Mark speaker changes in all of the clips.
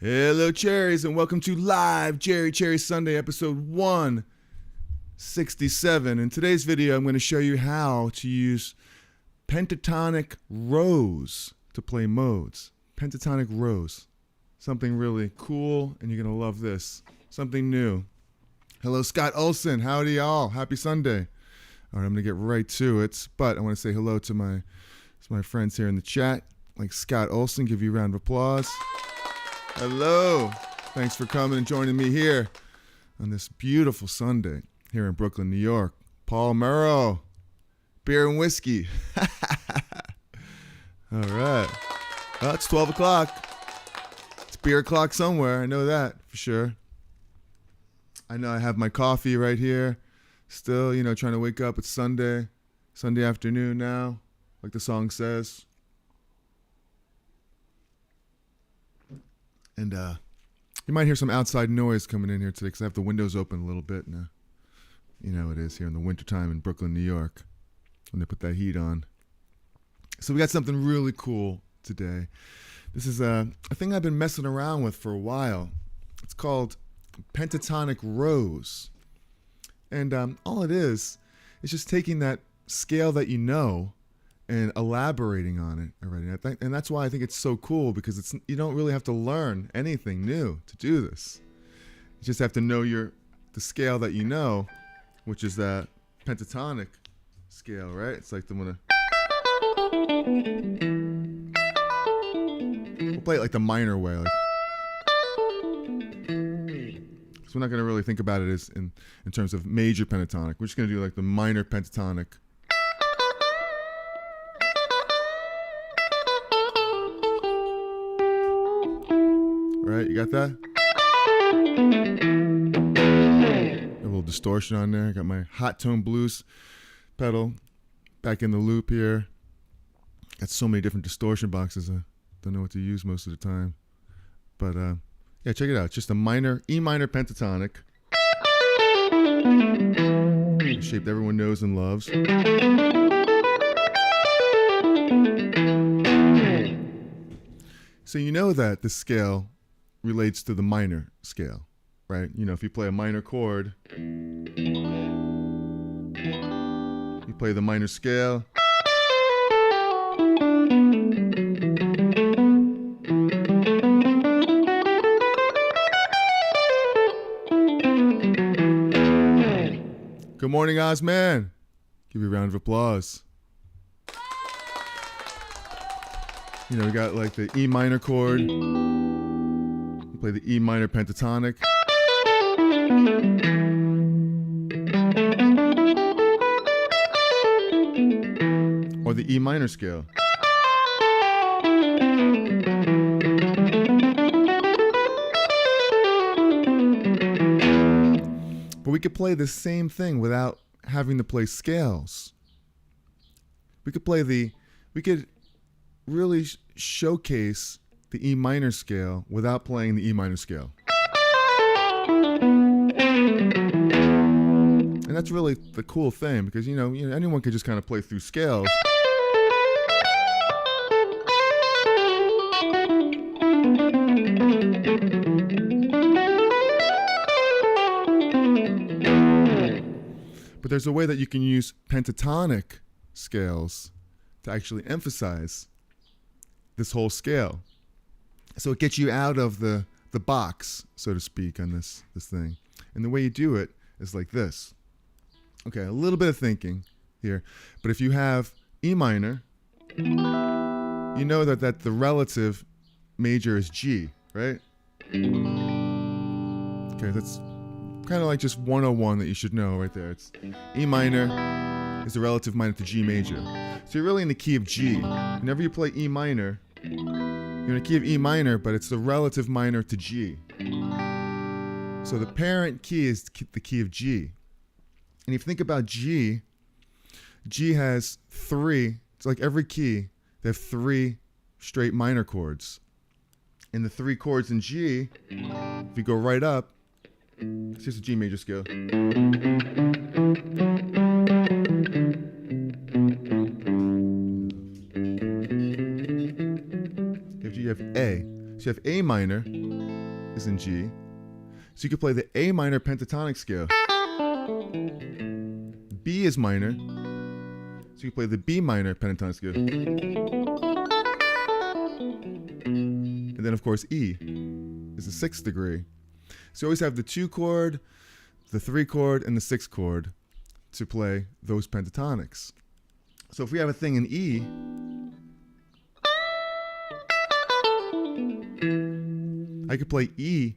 Speaker 1: Hello, Cherries, and welcome to Live Cherry Sunday, episode 167. In today's video, I'm going to show you how to use pentatonic rows to play modes. Pentatonic rows. Something really cool, and you're going to love this. Something new. Hello, Scott Olson. Howdy, y'all. Happy Sunday. All right, I'm going to get right to it, but I want to say hello to my friends here in the chat, like Scott Olson. Give you a round of applause. Hello. Thanks for coming and joining me here on this beautiful Sunday here in Brooklyn, New York. Paul Murrow, beer and whiskey. All right. Well, it's 12 o'clock. It's beer o'clock somewhere. I know that for sure. I know I have my coffee right here. Still, trying to wake up. It's Sunday afternoon now, like the song says. And you might hear some outside noise coming in here today because I have the windows open a little bit. And, you know it is here in the wintertime in Brooklyn, New York, when they put that heat on. So we got something really cool today. This is a thing I've been messing around with for a while. It's called Pentatonic Rows. And all it is just taking that scale that you know and elaborating on it already. And that's why I think it's so cool, because you don't really have to learn anything new to do this. You just have to know the scale that you know, which is that pentatonic scale, right? It's like we'll play it like the minor way. So we're not going to really think about it as in terms of major pentatonic. We're just going to do like the minor pentatonic. Right, you got that? A little distortion on there. Got my hot tone blues pedal back in the loop here. Got so many different distortion boxes. I don't know what to use most of the time. But yeah, check it out. It's just a minor, E minor pentatonic. A shape that everyone knows and loves. So you know that the scale relates to the minor scale, right? If you play a minor chord, you play the minor scale. Good morning, Ozman. Give you a round of applause. We got like the E minor chord. You play the E minor pentatonic. Or the E minor scale. But we could play the same thing without having to play scales. We could really showcase the E minor scale without playing the E minor scale. And that's really the cool thing, because anyone could just kind of play through scales. But there's a way that you can use pentatonic scales to actually emphasize this whole scale. So it gets you out of the box, so to speak, on this thing. And the way you do it is like this. Okay, a little bit of thinking here. But if you have E minor, you know that the relative major is G, right? Okay, that's kind of like just 101 that you should know right there. It's E minor is the relative minor to G major. So you're really in the key of G. Whenever you play E minor, you're in the key of E minor, but it's the relative minor to G. So the parent key is the key of G. And if you think about G has three, it's like every key, they have three straight minor chords. And the three chords in G, if you go right up, it's just a G major scale. You have A. So you have A minor, is in G. So you could play the A minor pentatonic scale. B is minor. So you play the B minor pentatonic scale. And then, of course, E is the 6th degree. So you always have the 2 chord, the 3 chord, and the 6 chord to play those pentatonics. So if we have a thing in E, I could play E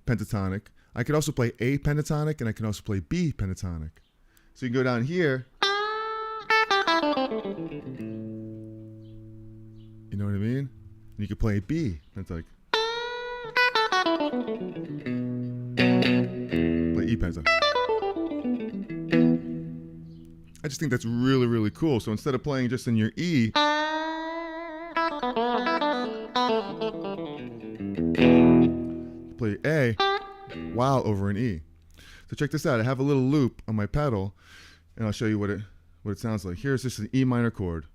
Speaker 1: pentatonic. I could also play A pentatonic, and I can also play B pentatonic. So you can go down here. You know what I mean? And you could play B pentatonic. Play E pentatonic. I just think that's really, really cool. So instead of playing just in your E, play A while over an E. So check this out. I have a little loop on my pedal, and I'll show you what it sounds like. Here's just an E minor chord.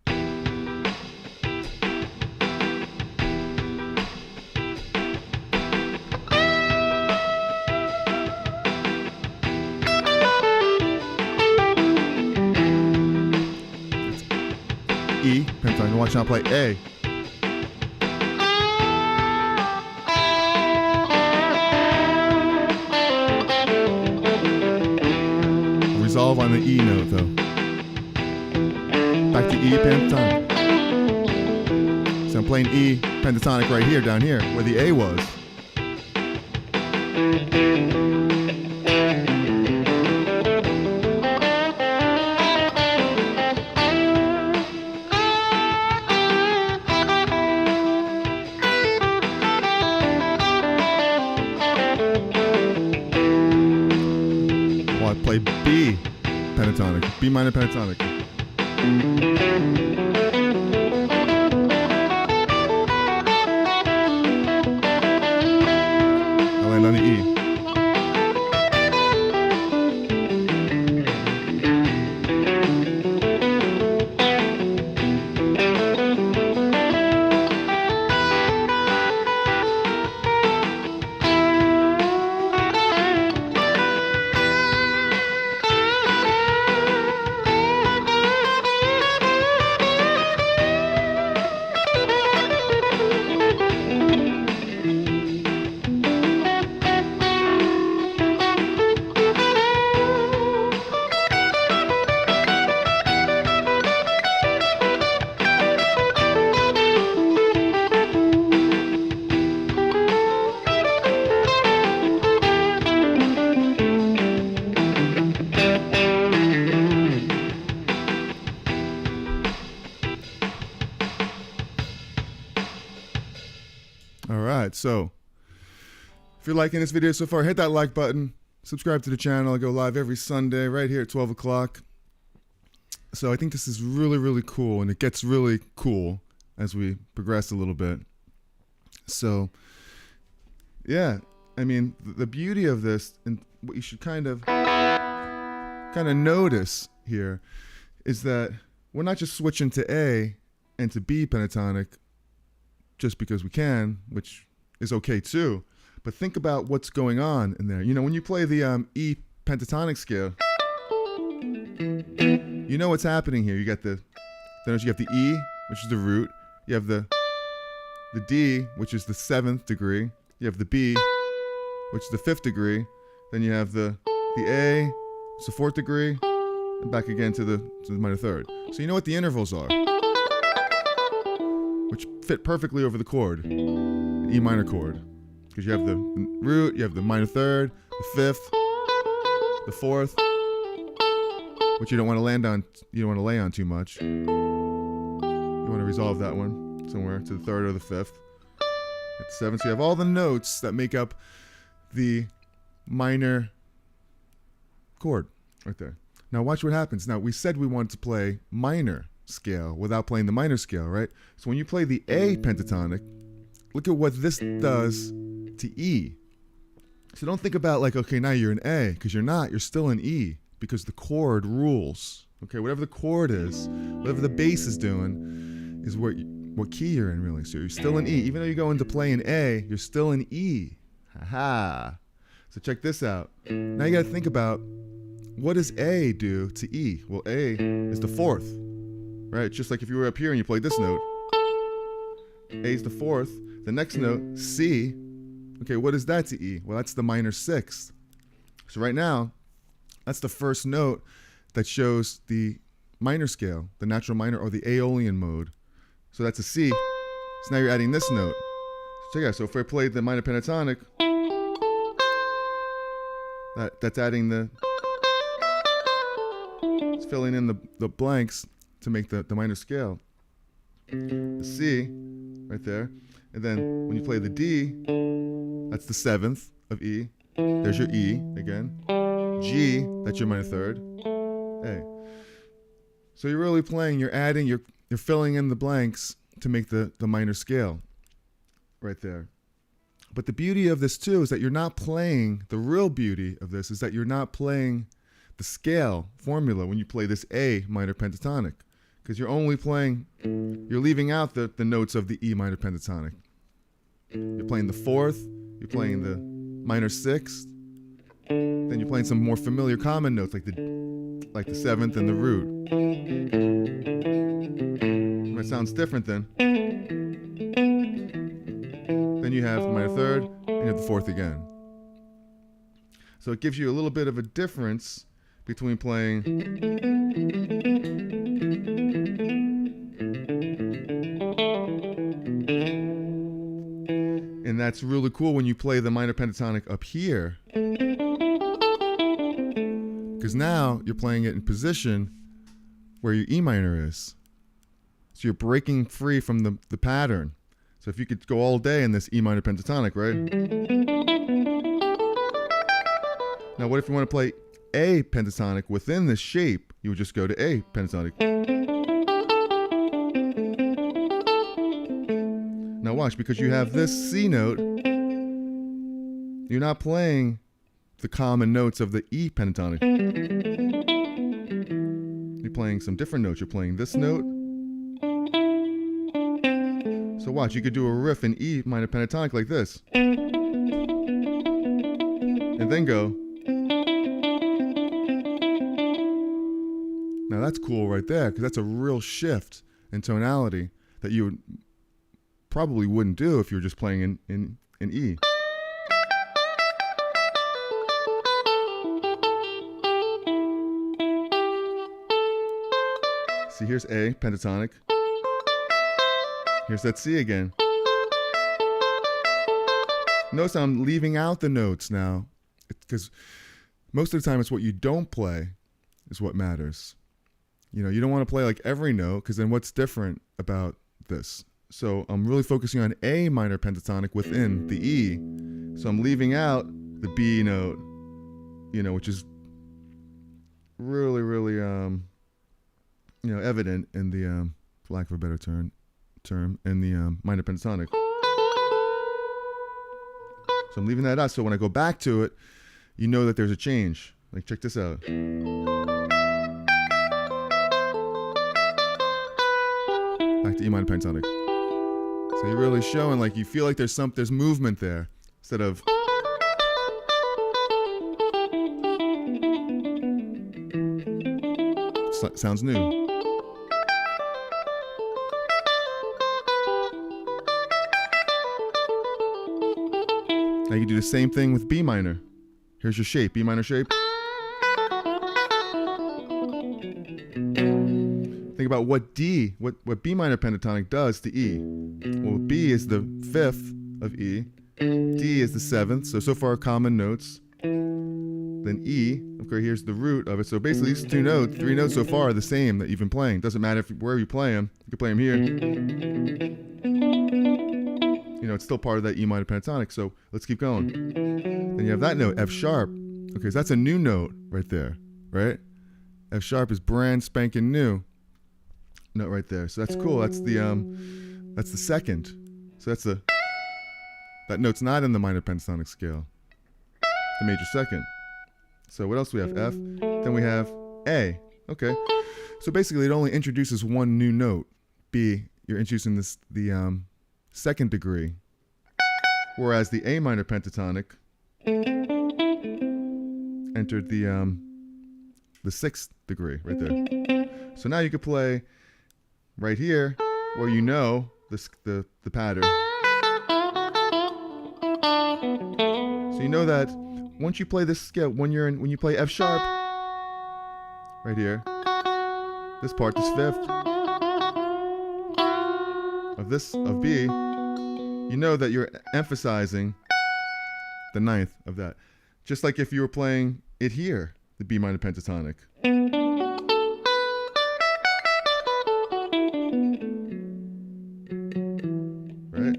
Speaker 1: E pentatonic. Watch now, play A. Resolve on the E note though. Back to E pentatonic. So I'm playing E pentatonic right here, down here, where the A was. I play B pentatonic, B minor pentatonic. I land on the E. Alright, so if you're liking this video so far, hit that like button, subscribe to the channel. I go live every Sunday right here at 12 o'clock. So I think this is really, really cool, and it gets really cool as we progress a little bit. So, yeah, I mean, the beauty of this, and what you should kind of notice here, is that we're not just switching to A and to B pentatonic just because we can, which is okay too. But think about what's going on in there. You know, when you play the E pentatonic scale, you know what's happening here. You got the E, which is the root. You have the D, which is the 7th degree. You have the B, which is the 5th degree. Then you have the A, it's the 4th degree, and back again to the minor 3rd. So you know what the intervals are, which fit perfectly over the chord, an E minor chord. Because you have the root, you have the minor 3rd, the 5th, the 4th, which you don't want to land on, you don't want to lay on too much. You want to resolve that one somewhere to the 3rd or the 5th. At 7th, so you have all the notes that make up the minor chord right there. Now watch what happens. Now we said we wanted to play minor scale without playing the minor scale, right? So when you play the A pentatonic, look at what this does to E. So don't think about like, okay, now you're in A, because you're not. You're still in E, because the chord rules. Okay, whatever the chord is, whatever the bass is doing, is what key you're in, really. So you're still in E. Even though you go into play in A, you're still in E Aha. So check this out. Now you got to think about, what does A do to E? Well, A is the fourth, right? It's just like if you were up here and you played this note. A is the fourth. The next note, C. Okay, what is that to E? Well, that's the minor sixth. So right now, that's the first note that shows the minor scale, the natural minor or the Aeolian mode. So that's a C. So now you're adding this note. So check it out. So if I played the minor pentatonic, that's adding it's filling in the blanks to make the minor scale. The C right there. And then when you play the D, that's the seventh of E. There's your E again. G, that's your minor third. A. So you're really playing, you're adding, you're filling in the blanks to make the minor scale right there. But the beauty of this too is that you're not playing, the real beauty of this is that you're not playing the scale formula when you play this A minor pentatonic. Because you're only playing, you're leaving out the notes of the E minor pentatonic. You're playing the fourth, you're playing the minor sixth, then you're playing some more familiar common notes like the seventh and the root. It sounds different then. Then you have the minor third, and you have the fourth again. So it gives you a little bit of a difference between playing and that's really cool when you play the minor pentatonic up here, because now you're playing it in position where your E minor is. So you're breaking free from the pattern. So if you could go all day in this E minor pentatonic, right? Now what if you want to play A pentatonic within this shape? You would just go to A pentatonic. Now watch, because you have this C note, you're not playing the common notes of the E pentatonic. You're playing some different notes. You're playing this note. So watch, you could do a riff in E minor pentatonic like this. And then go. Now that's cool right there, because that's a real shift in tonality that you probably wouldn't do if you were just playing in E. See, here's A pentatonic. Here's that C again. Notice I'm leaving out the notes now, because most of the time it's what you don't play is what matters. You know, you don't want to play like every note, because then what's different about this? So I'm really focusing on A minor pentatonic within the E. So I'm leaving out the B note, you know, which is really, really, evident in the, for lack of a better term, in the minor pentatonic. So I'm leaving that out. So when I go back to it, you know that there's a change. Like, check this out. Back to E minor pentatonic. So you're really showing, like, you feel like there's movement there instead of. Sounds new. Now you can do the same thing with B minor. Here's your shape, B minor shape. Think about what B minor pentatonic does to E. Well, B is the fifth of E. D is the seventh, so far common notes. Then E, okay, here's the root of it. So basically these three notes so far are the same that you've been playing. Doesn't matter where you play them. You can play them here. You know, it's still part of that E minor pentatonic, so let's keep going. Then you have that note, F sharp. Okay, so that's a new note right there, right? F sharp is brand spanking new note right there. So that's cool. That's the second. So that note's not in the minor pentatonic scale. The major second. So what else do we have? F. Then we have A. Okay. So basically it only introduces one new note. B, you're introducing the second degree. Whereas the A minor pentatonic entered the 6th degree right there. So now you could play right here where you know the pattern. So you know that once you play this scale, when you play F sharp, right here, this part, this 5th of B, you know that you're emphasizing the 9th of that. Just like if you were playing it here, the B minor pentatonic. Right?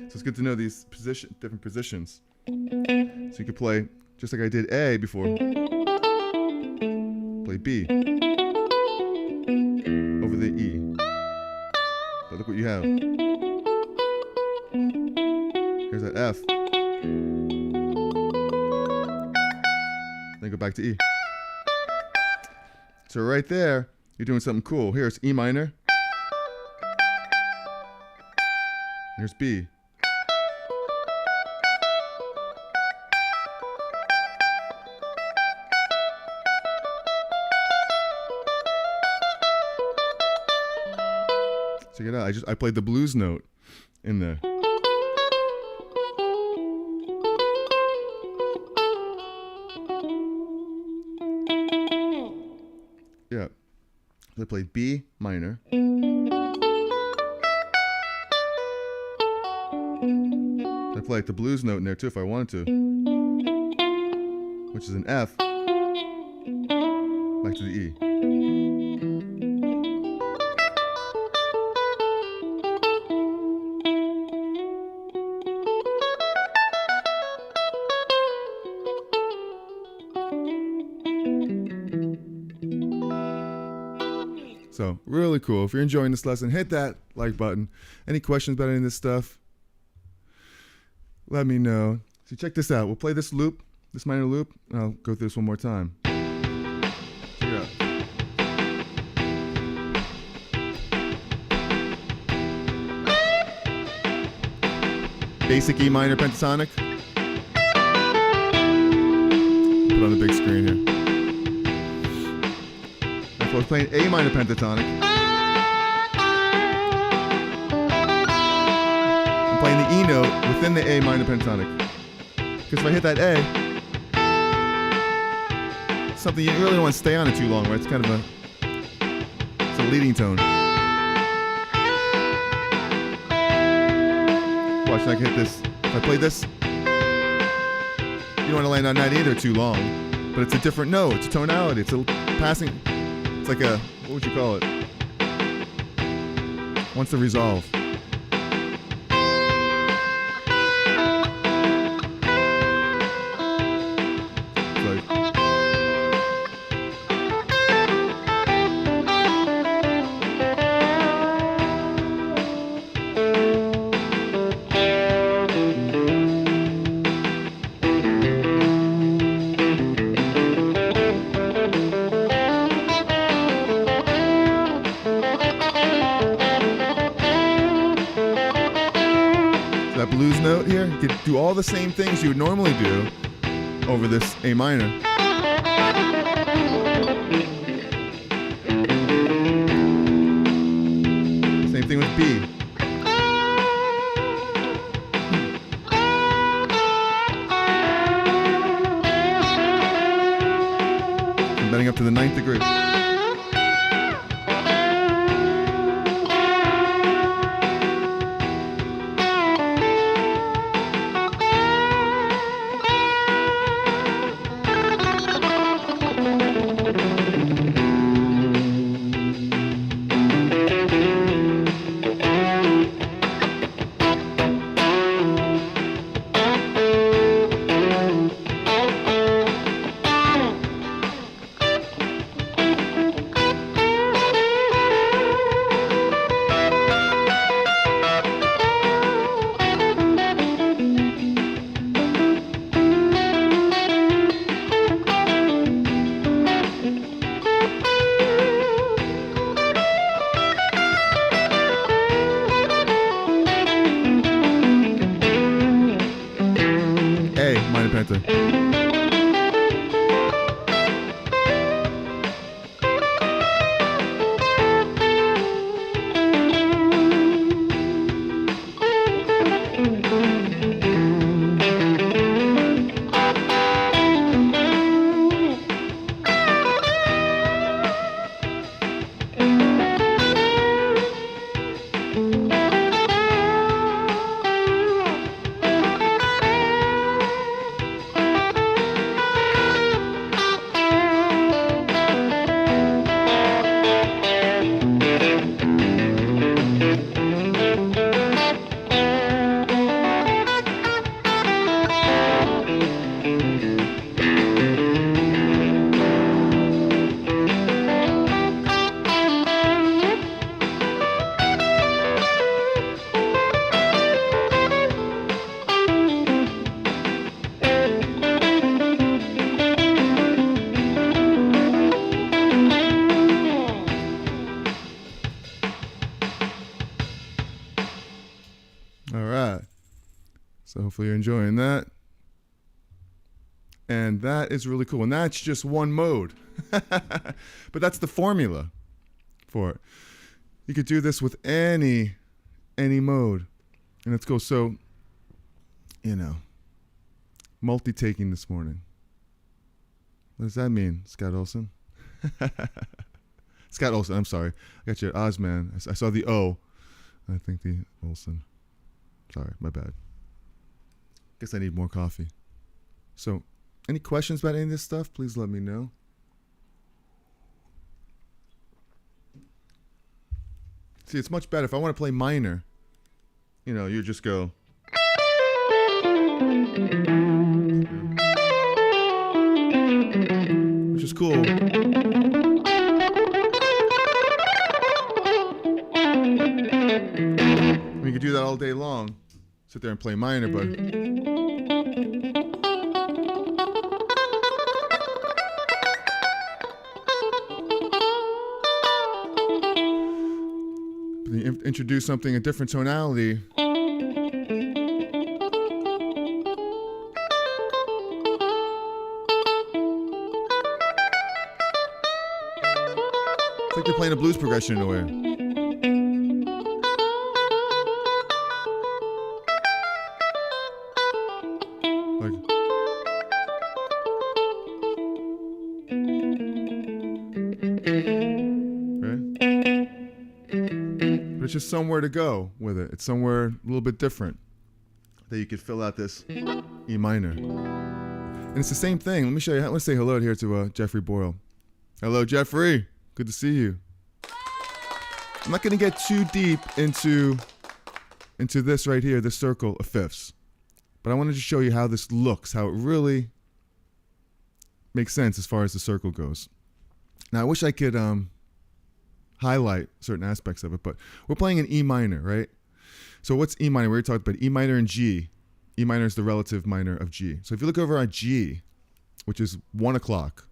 Speaker 1: So it's good to know these different positions. So you could play, just like I did A before, play B over the E. But look what you have. Here's that F. Then go back to E. So right there, you're doing something cool. Here's E minor. Here's B. Check it out. I played the blues note in there. Yeah. I played B minor. I played the blues note in there too if I wanted to, which is an F. Back to the E. So, really cool. If you're enjoying this lesson, hit that like button. Any questions about any of this stuff, let me know. So check this out. We'll play this loop, this minor loop, and I'll go through this one more time. Check it out. Basic E minor pentatonic. Put it on the big screen here. So I was playing A minor pentatonic. I'm playing the E note within the A minor pentatonic. Because if I hit that A, it's something you really don't want to stay on it too long, right? It's kind of it's a leading tone. Watch, I can hit this. If I play this, you don't want to land on that either too long. But it's a different note. It's a tonality. It's a passing. It's like a, what would you call it? Wants to resolve. That blues note here, you could do all the same things you would normally do over this A minor. Same thing with B. I'm bending up to the 9th degree. So hopefully you're enjoying that. And that is really cool. And that's just one mode. But that's the formula for it. You could do this with any mode. And it's cool. So, you know, multi-taking this morning. What does that mean, Scott Olson? Scott Olson, I'm sorry. I got you at Ozman. I saw the O. I think the Olson. Sorry, my bad. Guess I need more coffee. So, any questions about any of this stuff, please let me know. See, it's much better. If I want to play minor, you know, you just go. Which is cool. You could do that all day long. Sit there and play minor, but you introduce something, a different tonality. It's like you're playing a blues progression in a way. It's just somewhere to go with it. It's somewhere a little bit different that you could fill out this E minor. And it's the same thing. Let me show you. I want to say hello here to Jeffrey Boyle. Hello, Jeffrey. Good to see you. I'm not going to get too deep into this right here, this circle of fifths. But I wanted to show you how this looks, how it really makes sense as far as the circle goes. Now, I wish I could highlight certain aspects of it, but we're playing in E minor, right? So what's E minor? We already talked about E minor and G. E minor is the relative minor of G. So if you look over at G, which is 1 o'clock,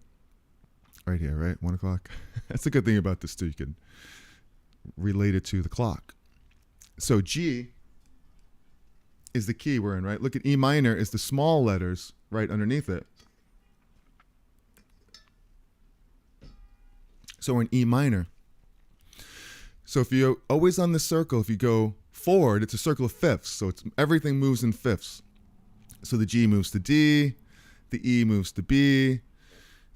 Speaker 1: right here, right? 1 o'clock. That's a good thing about this too. You can relate it to the clock. So G is the key we're in, right? Look at E minor is the small letters right underneath it. So we're in E minor. So if you're always on the circle, if you go forward, it's a circle of fifths. So everything moves in fifths. So the G moves to D, the E moves to B,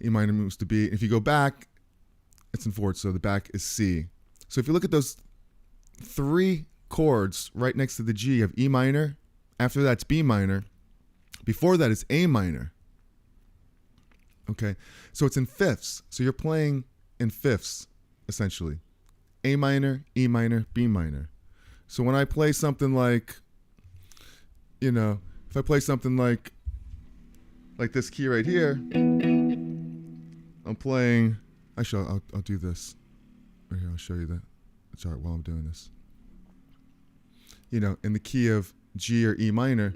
Speaker 1: E minor moves to B. If you go back, it's in fourths, so the back is C. So if you look at those three chords right next to the G, you have E minor. After that's B minor. Before that is A minor. Okay, so it's in fifths. So you're playing in fifths, essentially. A minor, E minor, B minor. So when I play something like, you know, if I play something like this key right here, I'm playing, actually I'll do this. Right here, I'll show you that chart while I'm doing this. You know, in the key of G or E minor,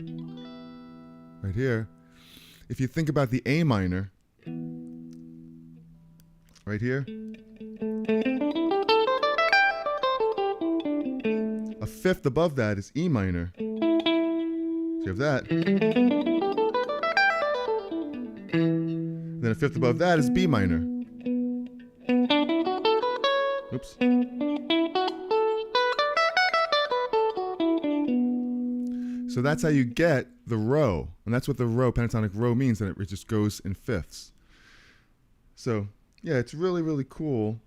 Speaker 1: right here, if you think about the A minor, right here, a fifth above that is E minor. So you have that. Then a fifth above that is B minor. Oops. So that's how you get the row. And that's what the row, pentatonic row, means, that it just goes in fifths. So, yeah, it's really, really cool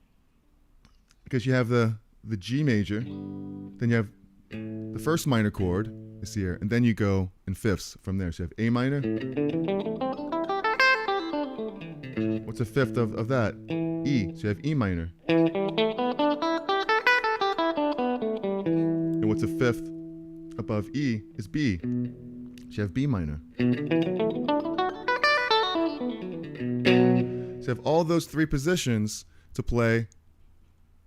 Speaker 1: because you have the G major, then you have the first minor chord is here, and then you go in fifths from there. So you have A minor. What's a fifth of that? E. So you have E minor. And what's a fifth above E is B. So you have B minor. So you have all those three positions to play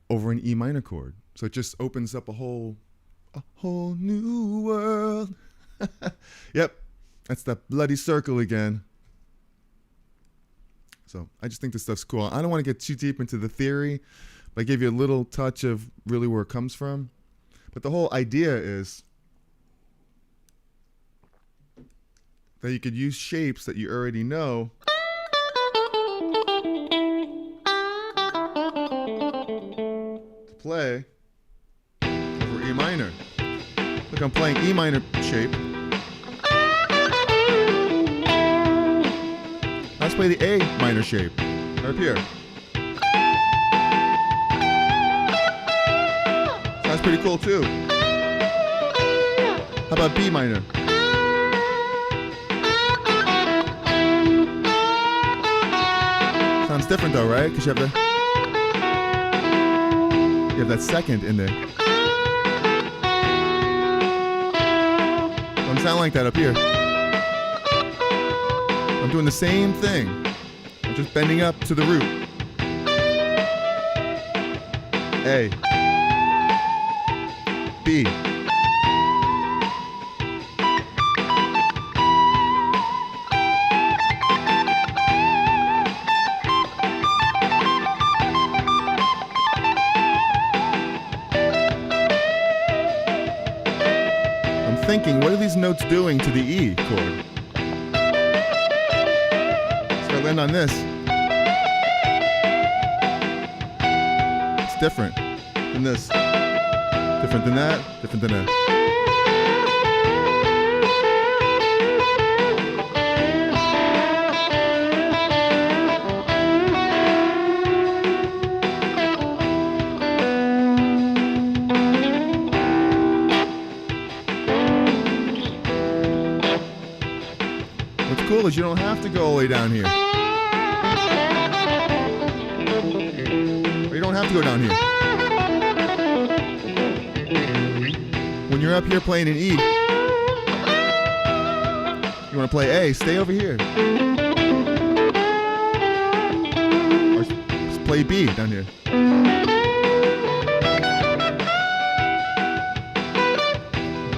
Speaker 1: over an E minor chord. So it just opens up a whole new world. Yep, that's that bloody circle again. So I just think this stuff's cool. I don't want to get too deep into the theory, but I gave you a little touch of really where it comes from. But the whole idea is that you could use shapes that you already know to play over E minor. Look, I'm playing E minor shape. Let's play the A minor shape, right up here. That's pretty cool too. How about B minor? Sounds different though, right? Because you have that second in there. Doesn't sound like that up here. I'm doing the same thing. I'm just bending up to the root. A. B. I'm thinking, what are these notes doing to the E chord? So I land on this. It's different than this. Different than that. Different than that. What's cool is you don't have to go all the way down here. Or you don't have to go down here. When you're up here playing an E, you want to play A, stay over here. Or just play B down here.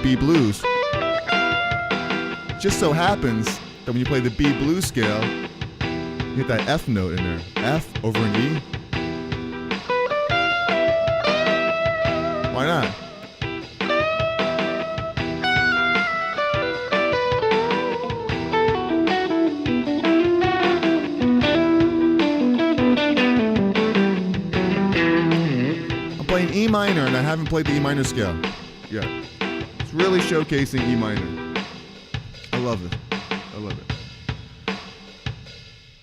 Speaker 1: B blues. Just so happens that when you play the B blues scale, you hit that F note in there. F over an E. Why not? I'm playing E minor and I haven't played the E minor scale yet. It's really showcasing E minor. I love it. I love it.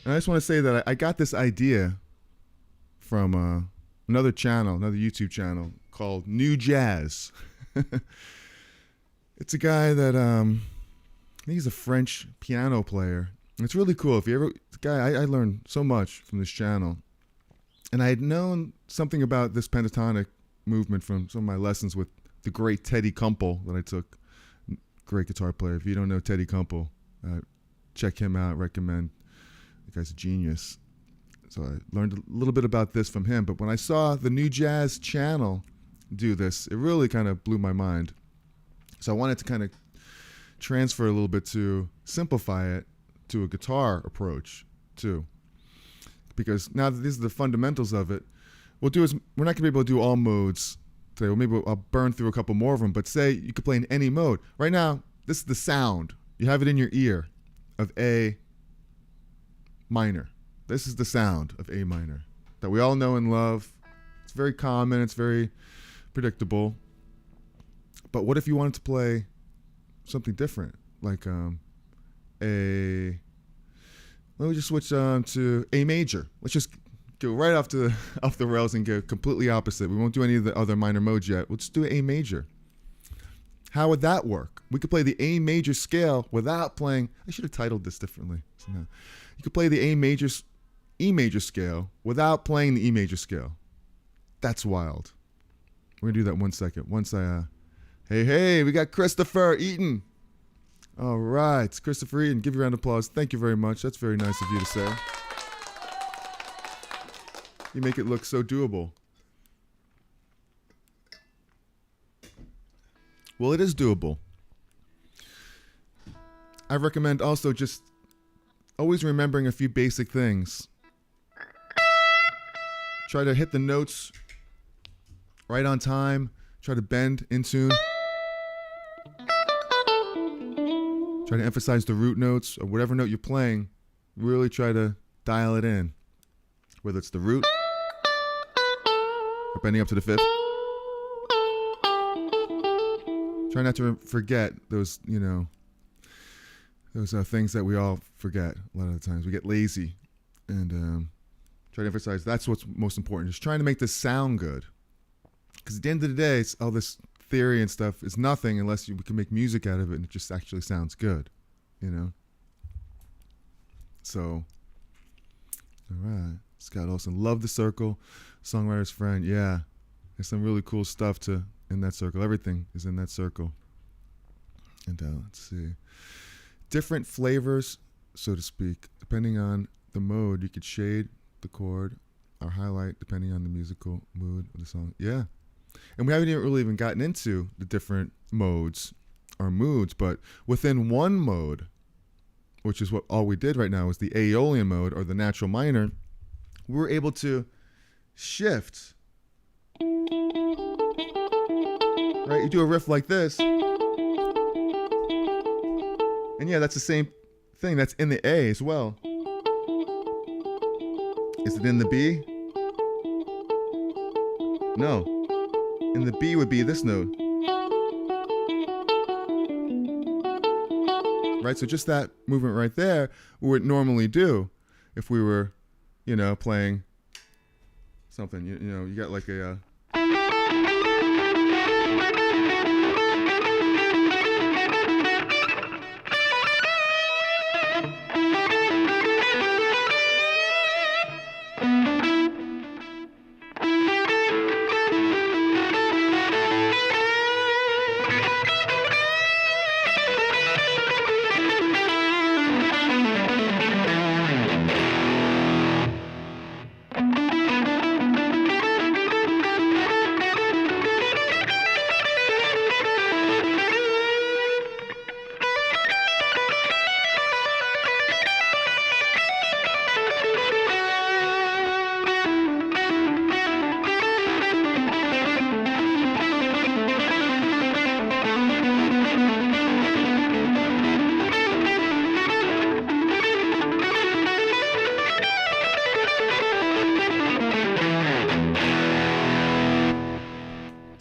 Speaker 1: And I just want to say that I got this idea from another channel, another YouTube channel called New Jazz. It's a guy that I think he's a French piano player. It's really cool. If you ever, the guy, I learned so much from this channel, and I had known something about this pentatonic movement from some of my lessons with the great Teddy Kumpel that I took. Great guitar player. If you don't know Teddy Kumpel, check him out. Recommend. The guy's a genius. So I learned a little bit about this from him. But when I saw the New Jazz channel do this, it really kind of blew my mind. So I wanted to kind of transfer a little bit to simplify it to a guitar approach too. Because now that these are the fundamentals of it, we're not going to be able to do all modes today. Well, maybe I'll burn through a couple more of them. But say you could play in any mode. Right now, this is the sound. You have it in your ear of A minor. This is the sound of A minor that we all know and love. It's very common. It's very predictable. But what if you wanted to play something different, like let me just switch to A major. Let's just go right off the rails and go completely opposite. We won't do any of the other minor modes yet. We'll just do A major. How would that work? We could play the A major scale without playing. I should have titled this differently. So no. You could play the E major scale without playing the E major scale. That's wild. We're gonna do that in 1 second. Once hey, we got Christopher Eaton. All right, it's Christopher Eaton. Give you a round of applause. Thank you very much. That's very nice of you to say. You make it look so doable. Well, it is doable. I recommend also just always remembering a few basic things. Try to hit the notes right on time. Try to bend in tune. Try to emphasize the root notes or whatever note you're playing. Really try to dial it in. Whether it's the root or bending up to the fifth. Try not to forget those, those things that we all forget a lot of the times. We get lazy. And try to emphasize that's what's most important. Just trying to make this sound good. Because at the end of the day, it's all this theory and stuff is nothing unless we can make music out of it and it just actually sounds good, So, all right. Scott Olson, love the circle. Songwriter's friend, yeah. There's some really cool stuff in that circle. Everything is in that circle. And let's see. Different flavors, so to speak, depending on the mode. You could shade the chord or highlight depending on the musical mood of the song. Yeah. And we haven't really even gotten into the different modes or moods, but within one mode, which is what all we did right now, is the Aeolian mode or the natural minor, we were able to shift. Right? You do a riff like this. And yeah, that's the same thing. That's in the A as well. Is it in the B? No. And the B would be this note. Right? So just that movement right there, we would normally do if we were, playing something. You got like a...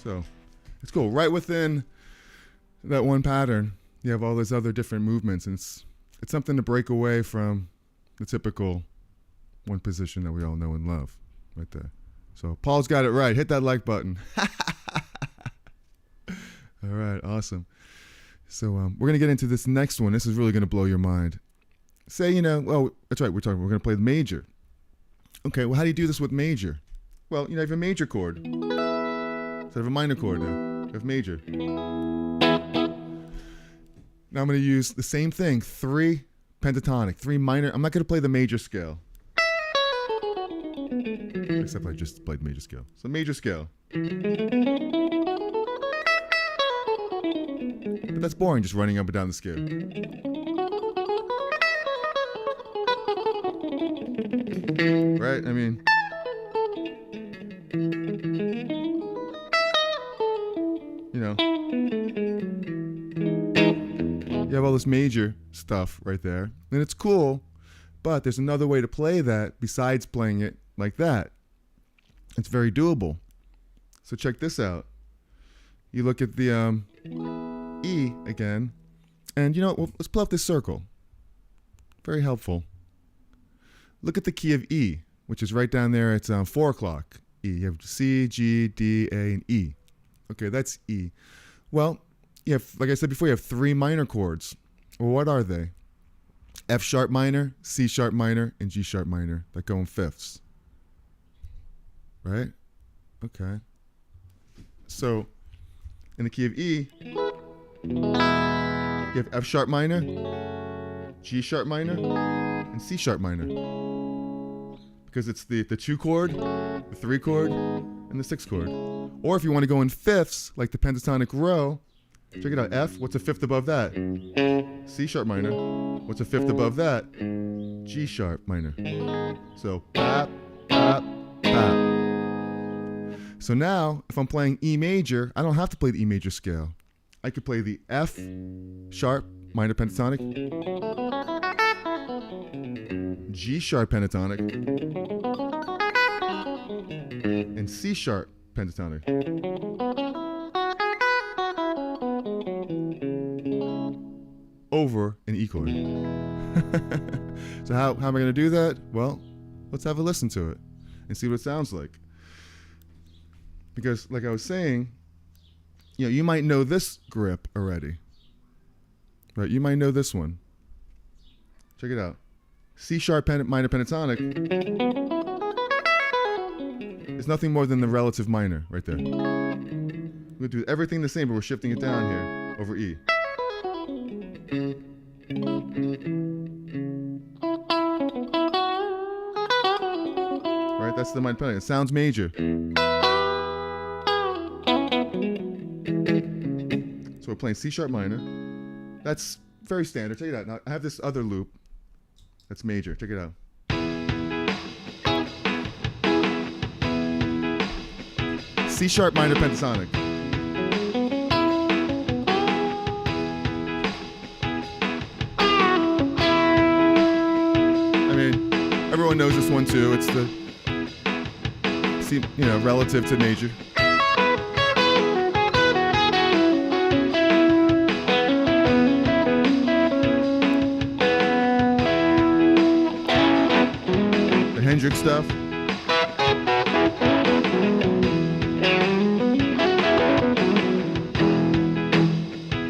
Speaker 1: So it's cool. Right within that one pattern, you have all those other different movements, and it's something to break away from the typical one position that we all know and love right there. So Paul's got it right. Hit that like button. All right, awesome. So we're going to get into this next one. This is really going to blow your mind. Say, that's right, we're going to play the major. Okay, well, how do you do this with major? Well, you have a major chord. So I have a minor chord now. I have major. Now I'm going to use the same thing, 3 pentatonic, 3 minor. I'm not going to play the major scale. Except I just played major scale. So major scale. But that's boring, just running up and down the scale. Right? I mean... You have all this major stuff right there, and it's cool, but there's another way to play that besides playing it like that. It's very doable. So check this out. You look at the E again, and let's pull up this circle. Very helpful. Look at the key of E, which is right down there. It's 4 o'clock. E. You have C, G, D, A, and E. Okay, that's E. Well, like I said before, you have 3 minor chords. Well, what are they? F sharp minor, C sharp minor, and G sharp minor that go in fifths. Right? Okay. So, in the key of E, you have F sharp minor, G sharp minor, and C sharp minor. Because it's the 2 chord, the 3 chord, and the 6 chord. Or if you want to go in fifths, like the pentatonic row, check it out. F, what's a fifth above that? C sharp minor. What's a fifth above that? G sharp minor. So, bap, bap, bap. So now, if I'm playing E major, I don't have to play the E major scale. I could play the F sharp minor pentatonic, G sharp pentatonic, and C sharp pentatonic. Over an E chord. So how am I going to do that? Well, let's have a listen to it and see what it sounds like. Because like I was saying, you might know this grip already. Right? You might know this one. Check it out. C sharp minor pentatonic is nothing more than the relative minor right there. We're going to do everything the same, but we're shifting it down here over E. Right? That's the minor pentatonic. It sounds major. So we're playing C sharp minor. That's very standard. Check it out. Now I have this other loop that's major. Check it out. C sharp minor pentatonic. I mean, everyone knows this one too. It's the C, relative to major. Hendrix stuff.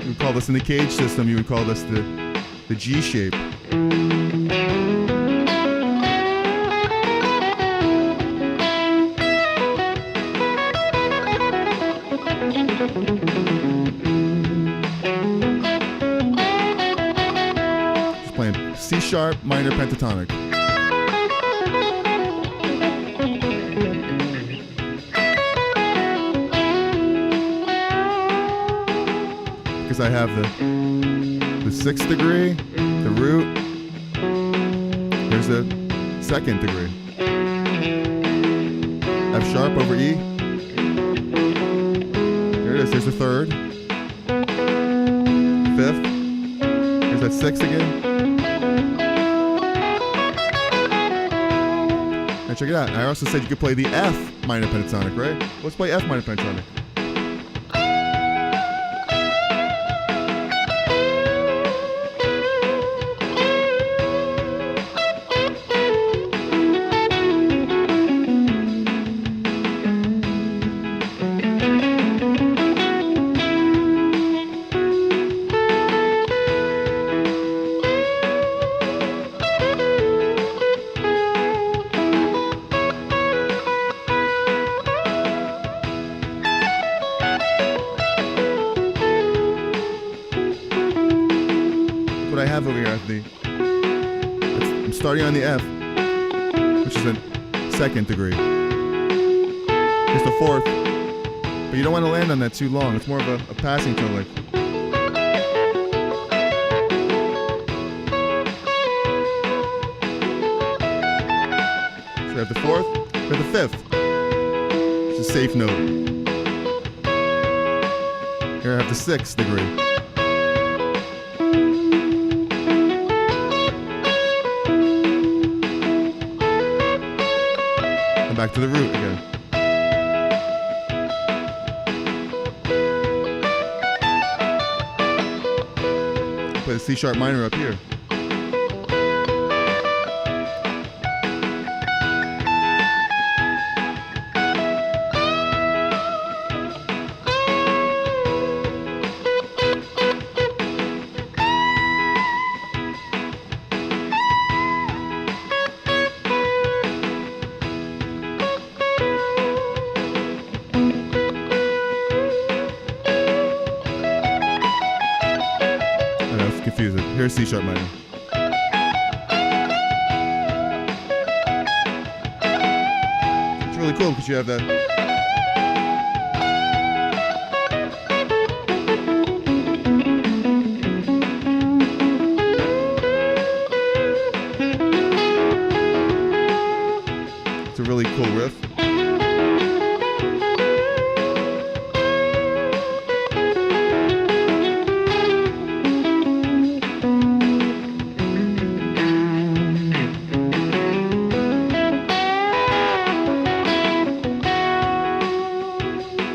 Speaker 1: We would call this in the cage system, you would call this the G shape. Just playing C sharp minor pentatonic. Because I have the 6th degree, the root, here's the 2nd degree. F sharp over E. Here it is, here's the 3rd. 5th. Here's that 6th again. And check it out. I also said you could play the F minor pentatonic, right? Let's play F minor pentatonic. What I have over here, I'm starting on the F, which is the 2nd degree. It's the 4th, but you don't want to land on that too long. It's more of a passing tone, like. So we have the 4th, we have the 5th, which is a safe note. Here I have the 6th degree. Back to the root again. Play the C sharp minor up here. Confuse it. Here's C sharp minor. It's really cool because you have that. It's a really cool riff.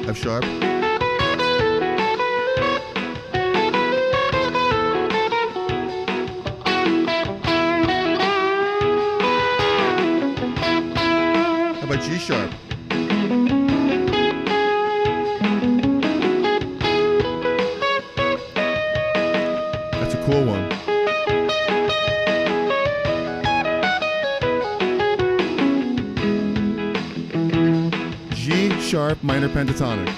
Speaker 1: F sharp. How about G sharp? That's a cool one. G sharp minor pentatonic.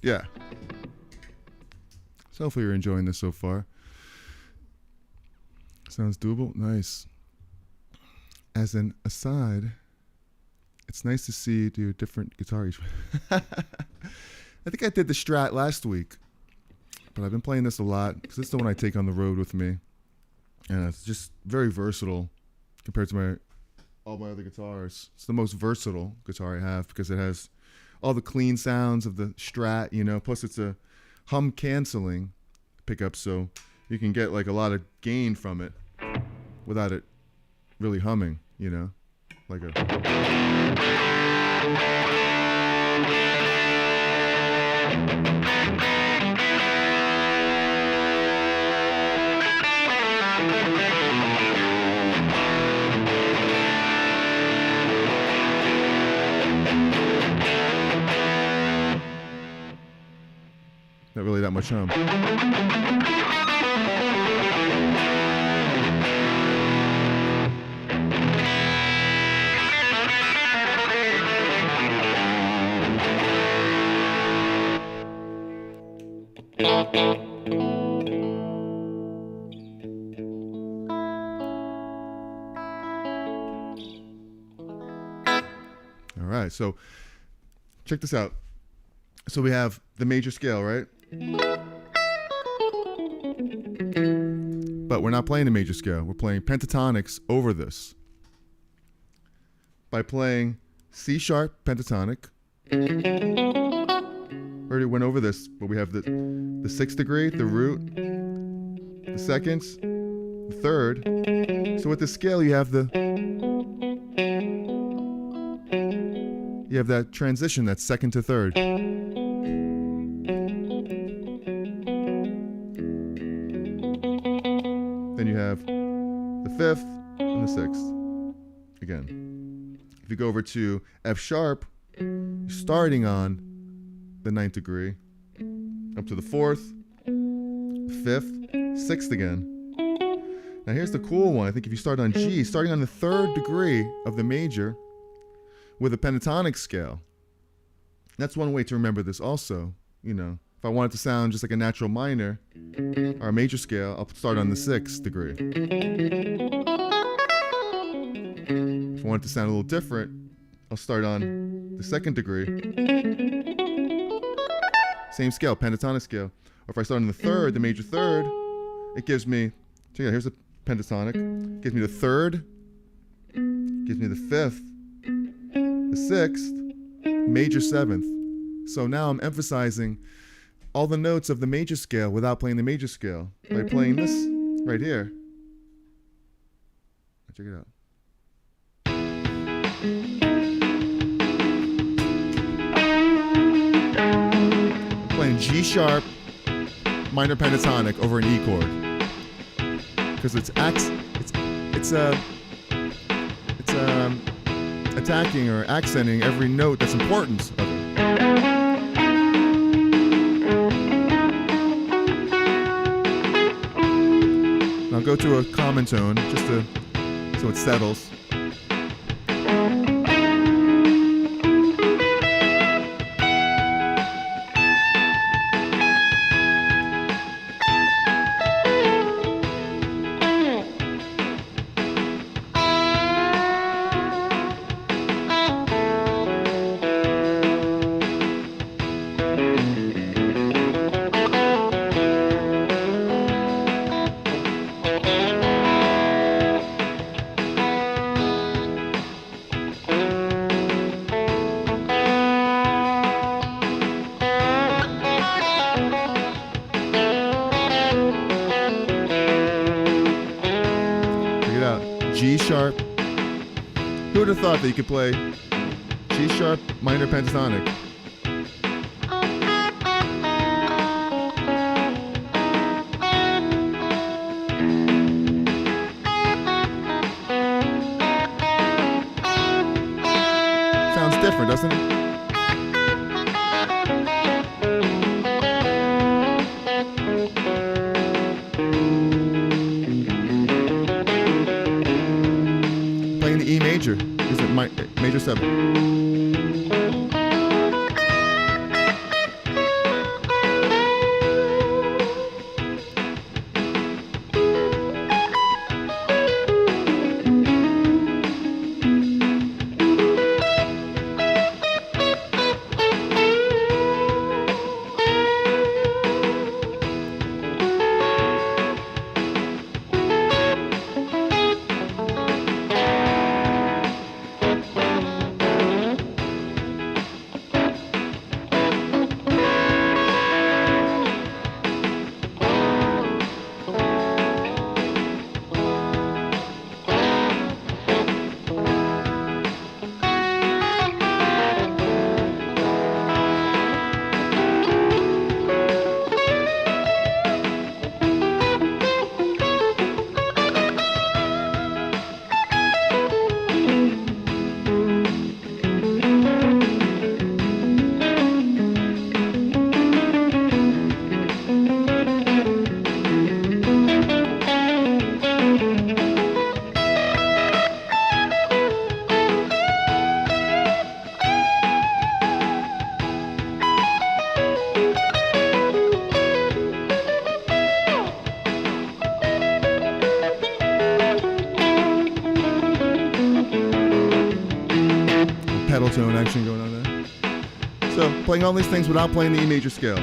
Speaker 1: Yeah. So hopefully you're enjoying this so far. Sounds doable. Nice. As an aside, it's nice to see you do different guitar each. I think I did the Strat last week, but I've been playing this a lot because it's the one I take on the road with me, and it's just very versatile compared to all my other guitars. It's the most versatile guitar I have because it has all the clean sounds of the Strat, you know, plus it's a hum canceling pickup, so you can get like a lot of gain from it without it really humming, you know, like a... Not really that much hum. All right, so check this out. So we have the major scale, right? But we're not playing the major scale. We're playing pentatonics over this. By playing C sharp pentatonic. Already went over this, but we have the 6th degree, the root, the seconds, the third. So with the scale you have that transition, that's second to third. Then you have the 5th and the 6th. Again, if you go over to F sharp, starting on the 9th degree, up to the 4th, 5th, 6th again. Now here's the cool one. I think if you start on G, starting on the 3rd degree of the major with a pentatonic scale. That's one way to remember this also. You know, if I want it to sound just like a natural minor or a major scale, I'll start on the 6th degree. want it to sound a little different, I'll start on the second degree. Same scale, pentatonic scale. Or if I start on the third, the major third, it gives me, check it out, here's the pentatonic. Gives me the third, gives me the fifth, the sixth, major seventh. So now I'm emphasizing all the notes of the major scale without playing the major scale by playing this right here. Check it out. I'm playing G sharp minor pentatonic over an E chord because it's attacking or accenting every note that's important of it. Now go to a common tone just to so it settles. G sharp. Who would have thought that you could play G sharp minor pentatonic? Sounds different, doesn't it? Playing the E major. Is it major 7? Pedal tone action going on there. So playing all these things without playing the E major scale.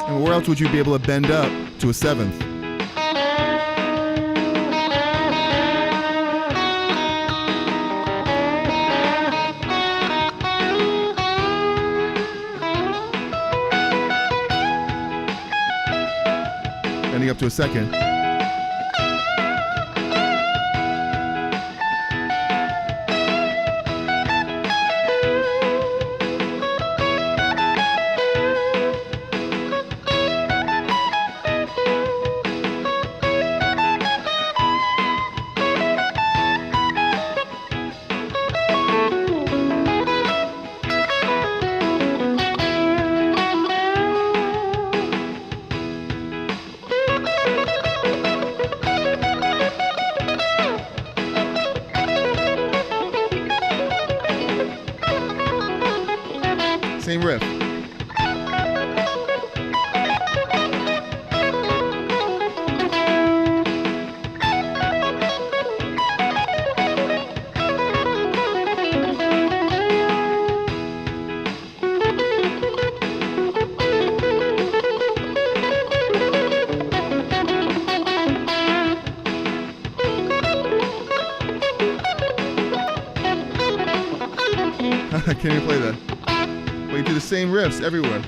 Speaker 1: And where else would you be able to bend up to a 7th? Ending up to a 2nd. can't even play that. But you do the same riffs everywhere.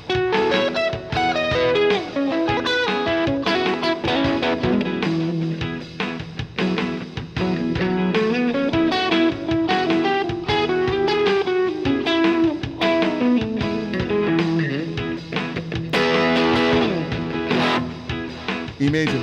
Speaker 1: E major.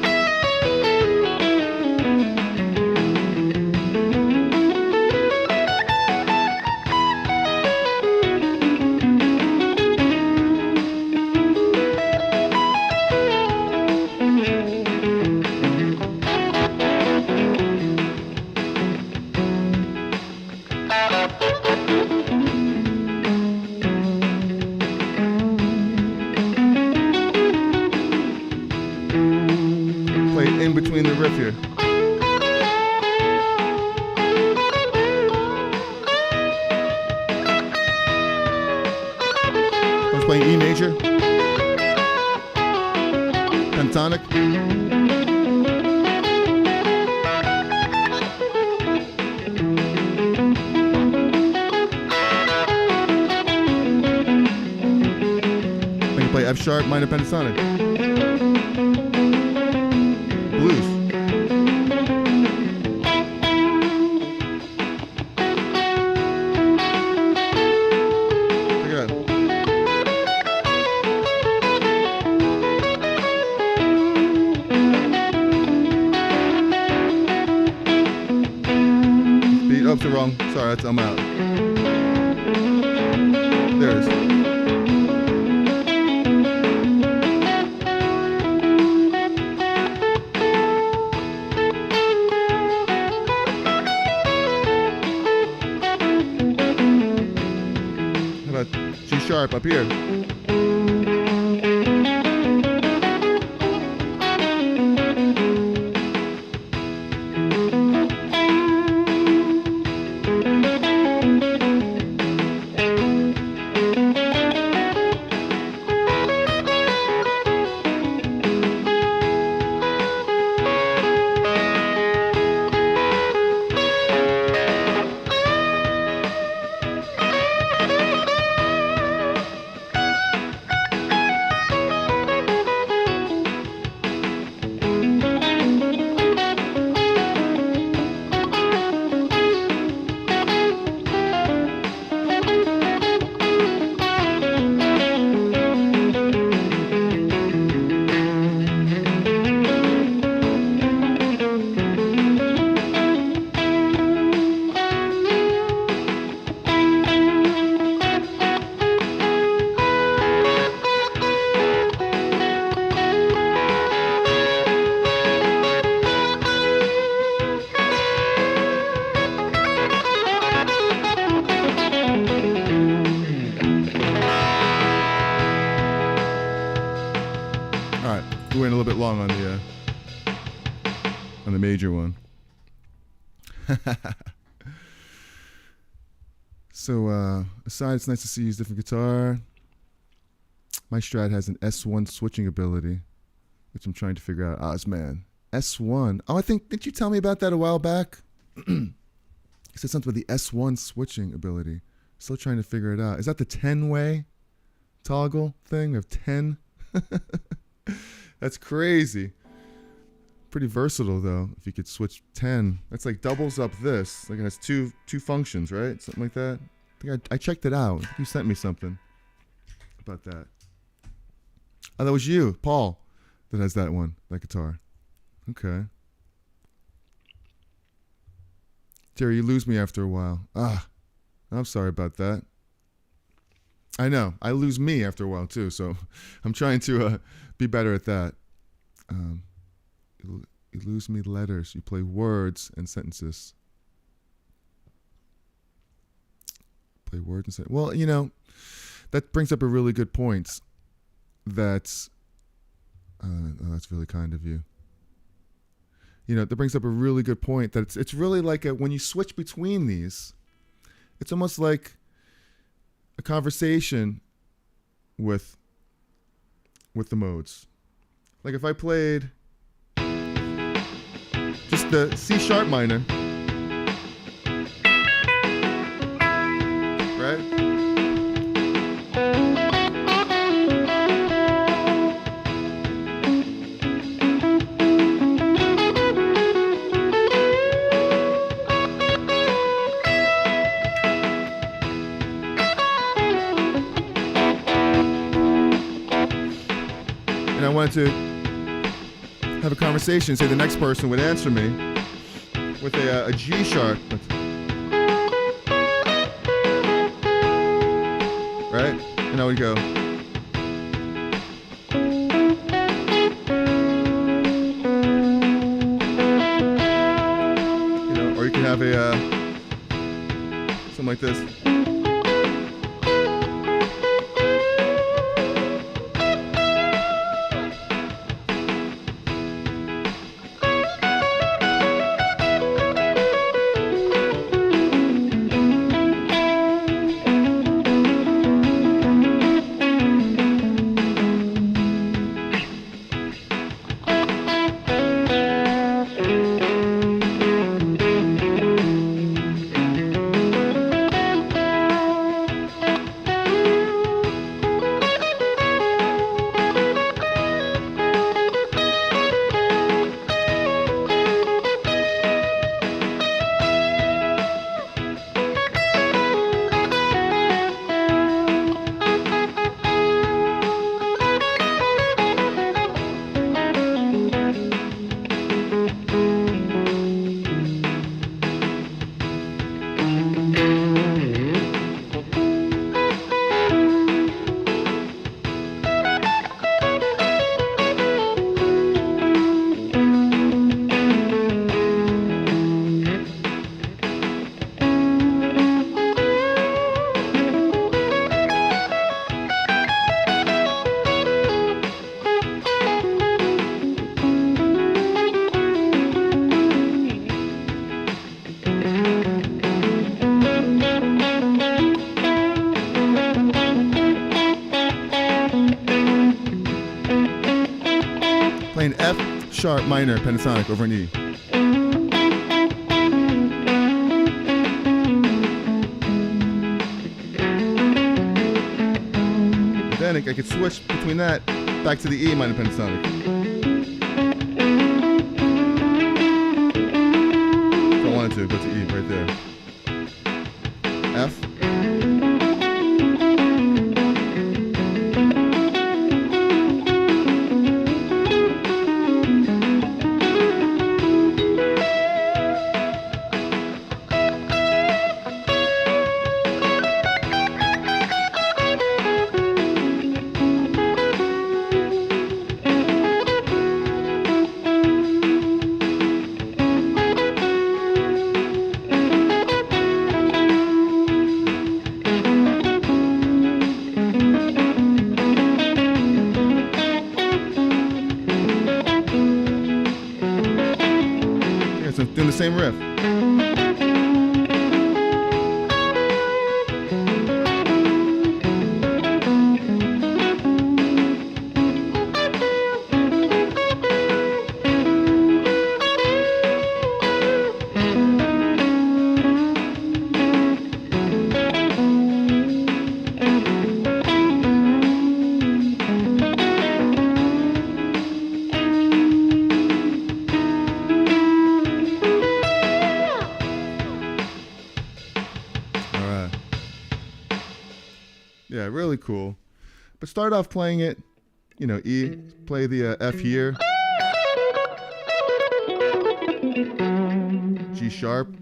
Speaker 1: In between the riff here. I was playing E major, pentatonic. I can play F sharp minor pentatonic. Blues. Check it out. Beat up to wrong. Sorry, I'm out. There it is. G sharp up here. We went a little bit long on the major one. So aside, it's nice to see you use different guitar. My Strat has an S1 switching ability, which I'm trying to figure out. Ozman, S1. Oh, didn't you tell me about that a while back? You said something with the S1 switching ability. Still trying to figure it out. Is that the 10-way toggle thing? We have 10? That's crazy. Pretty versatile though. If you could switch 10, that's like doubles up this. Like it has two functions, right? Something like that. I think I checked it out. I think you sent me something about that. Oh, that was you, Paul, that has that one, that guitar. Okay. Terry, you lose me after a while. I'm sorry about that. I know. I lose me after a while too, so I'm trying to be better at that. You lose me letters. You play words and sentences. Play words and sentences. Well, you know, that brings up a really good point. That's really kind of you. You know, that brings up a really good point. That it's really like when you switch between these, it's almost like a conversation with the modes. Like if I played just the C minor, right? wanted to have a conversation, say the next person would answer me with a G sharp. Right? And I would go. You know, or you can have a something like this. Playing F sharp minor pentatonic over an E. Then I could switch between that back to the E minor pentatonic. If I wanted to, go to E right there. F. So doing the same riff. Yeah, really cool. But start off playing it, you know, E, play the F here. G sharp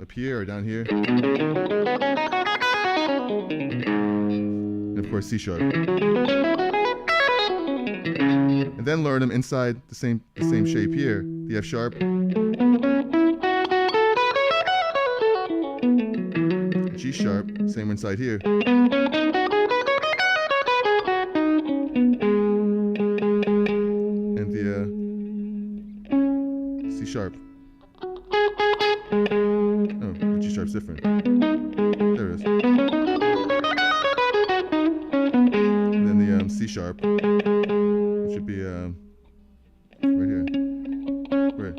Speaker 1: up here or down here. And of course C sharp. And then learn them inside the same shape here. The F sharp. G sharp, same inside here. And the C sharp. Oh, the G sharp's different. There it is. And then the C sharp, which should be right here. Right.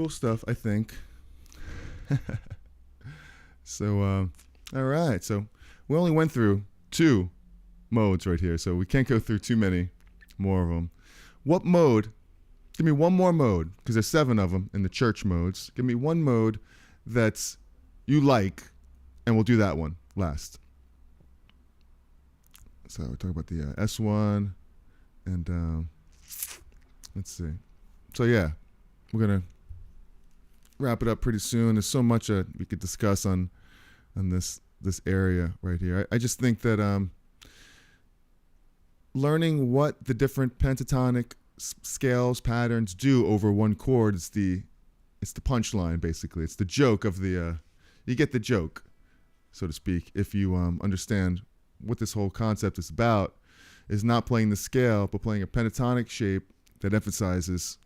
Speaker 1: cool stuff, I think. So, all right. So we only went through 2 modes right here, so we can't go through too many more of them. What mode? Give me one more mode, because there's 7 of them in the church modes. Give me one mode that's you like, and we'll do that one last. So we're talking about the S1, and let's see. So yeah, we're gonna wrap it up pretty soon. There's so much we could discuss on this area right here. I just think that learning what the different pentatonic scales patterns do over one chord is the punchline, basically. It's the joke of the you get the joke, so to speak, if you understand what this whole concept is about. Is not playing the scale, but playing a pentatonic shape that emphasizes,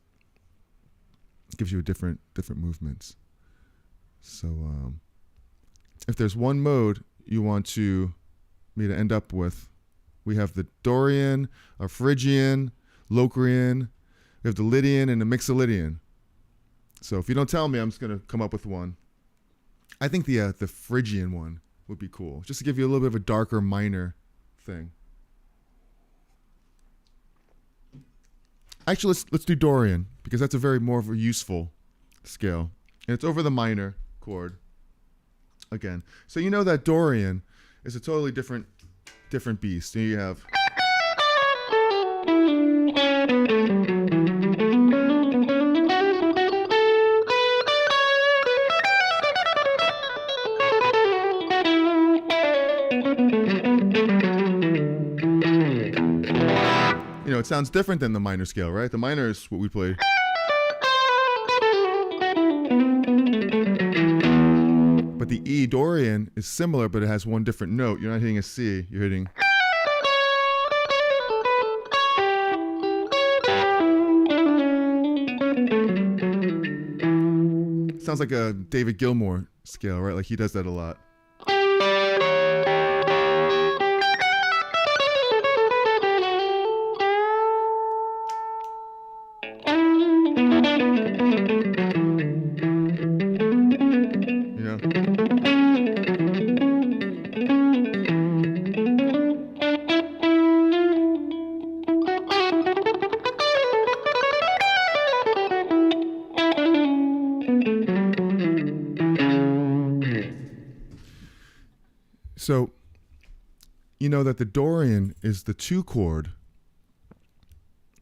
Speaker 1: gives you a different movements. So if there's one mode you want me to end up with, we have the Dorian, a Phrygian, Locrian, we have the Lydian, and the Mixolydian. So if you don't tell me, I'm just going to come up with one. I think the Phrygian one would be cool, just to give you a little bit of a darker minor thing. Actually, let's do Dorian, because that's a very more of a useful scale. And it's over the minor chord again. So you know that Dorian is a totally different beast. And you have it sounds different than the minor scale, right? The minor is what we played. But the E Dorian is similar, but it has one different note. You're not hitting a C, you're hitting. Sounds like a David Gilmour scale, right? Like he does that a lot. So, you know that the Dorian is the 2 chord.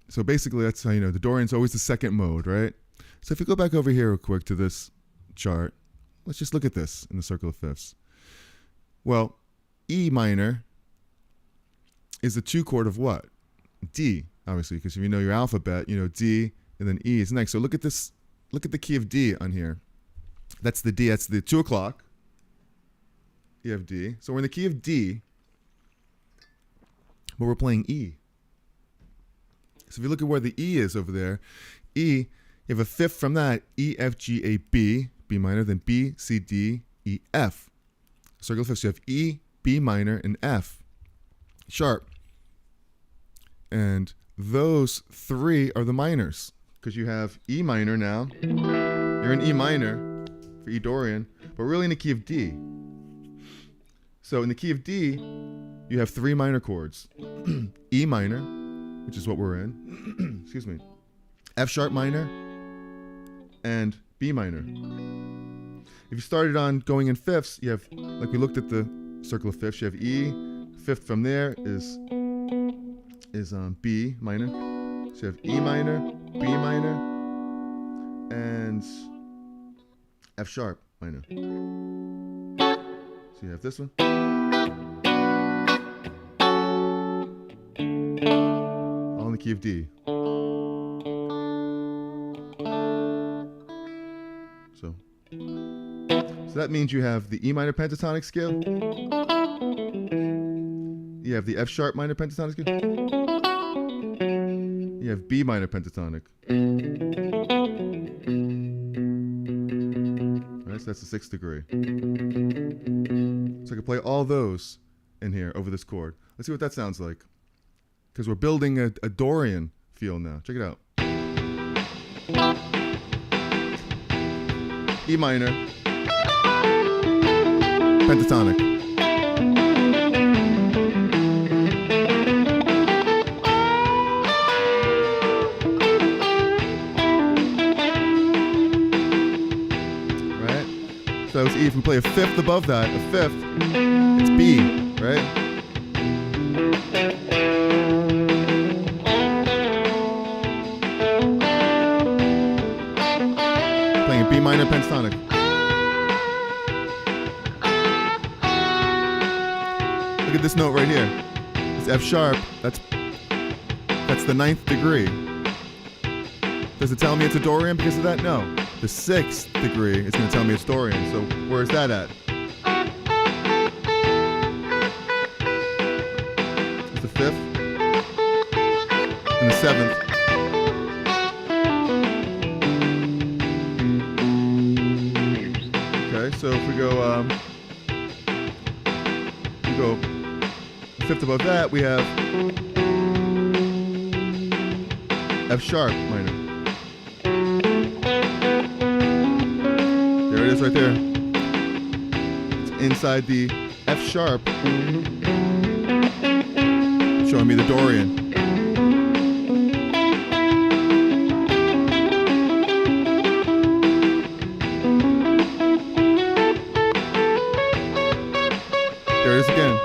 Speaker 1: So basically that's how you know the Dorian's always the second mode, right? So if you go back over here real quick to this chart, let's just look at this in the circle of fifths. Well, E minor is the 2 chord of what? D, obviously, because if you know your alphabet, you know D and then E is next. So look at this, look at the key of D on here. That's the D, that's the 2 o'clock. E of D. So we're in the key of D, but we're playing E. So if you look at where the E is over there, E, you have a fifth from that, E, F, G, A, B, B minor, then B, C, D, E, F. Circle of fifths, you have E, B minor, and F sharp. And those 3 are the minors, because you have E minor now. You're in E minor for E Dorian, but we're really in the key of D. So in the key of D, you have 3 minor chords. E minor, which is what we're in. Excuse me. F sharp minor, and B minor. If you started on going in fifths, you have, like we looked at the circle of fifths, you have E. Fifth from there is B minor. So you have E minor, B minor, and F sharp minor. So you have this one. All in the key of D. So that means you have the E minor pentatonic scale. You have the F sharp minor pentatonic scale. You have B minor pentatonic. Right, so that's the 6th degree. So I can play all those in here over this chord. Let's see what that sounds like. Because we're building a Dorian feel now. Check it out. E minor, pentatonic. Right? So that was E. If we play a fifth above that, a fifth, it's B, right? Playing B minor pentatonic. Look at this note right here. It's F sharp. That's the 9th degree. Does it tell me it's a dorian because of that? No. The 6th degree is going to tell me it's dorian. So where's that at? It's the 5th and the 7th. So if we go a fifth above that, we have F sharp minor. There it is right there. It's inside the F sharp, showing me the dorian. There it is again.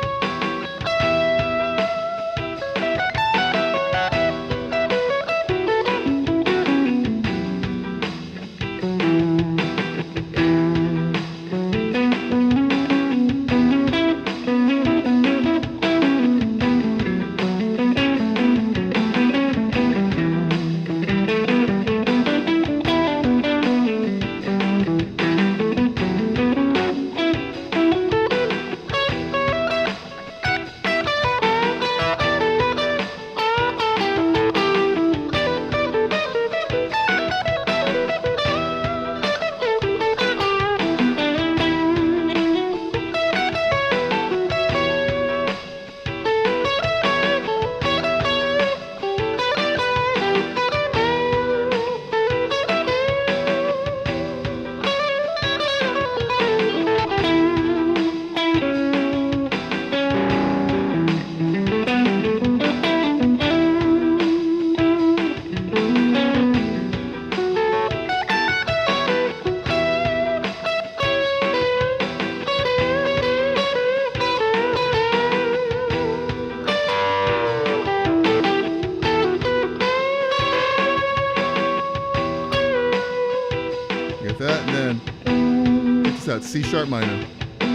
Speaker 1: That, and then get this out, C sharp minor. The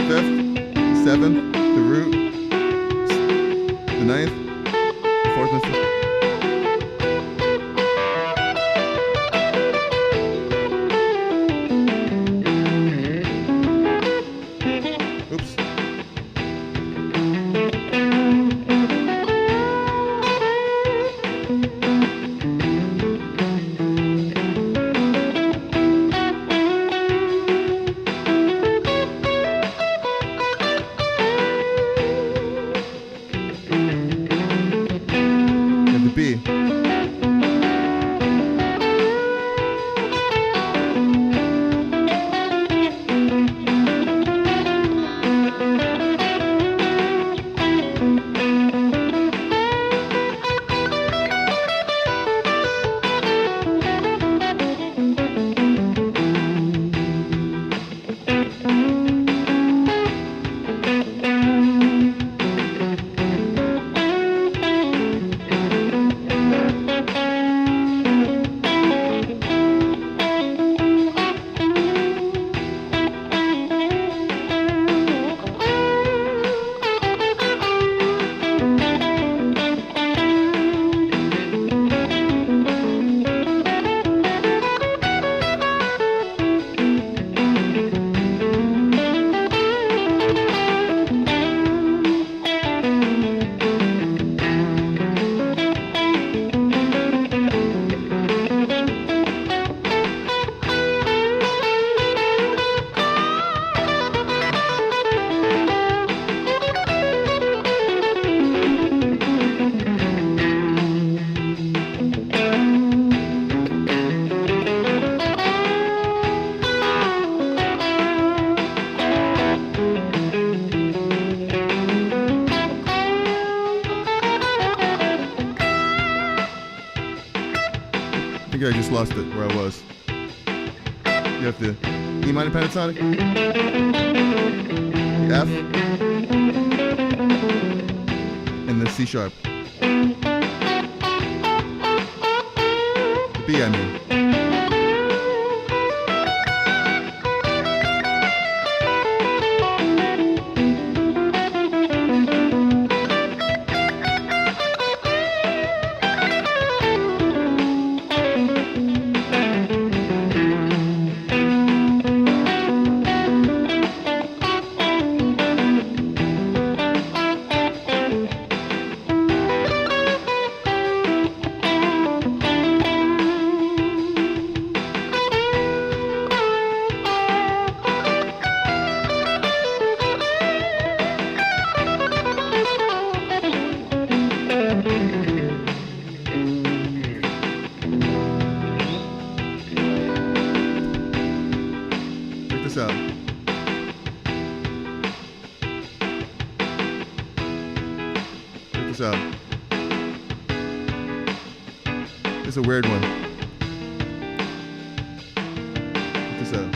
Speaker 1: 5th, the 7th, the root, the 9th, the 4th, and 5th. Oops. just lost it where I was. You have the E minor pentatonic, the F, and the C sharp. The B, I mean. Out. Check this out. It's a weird one. Check this out.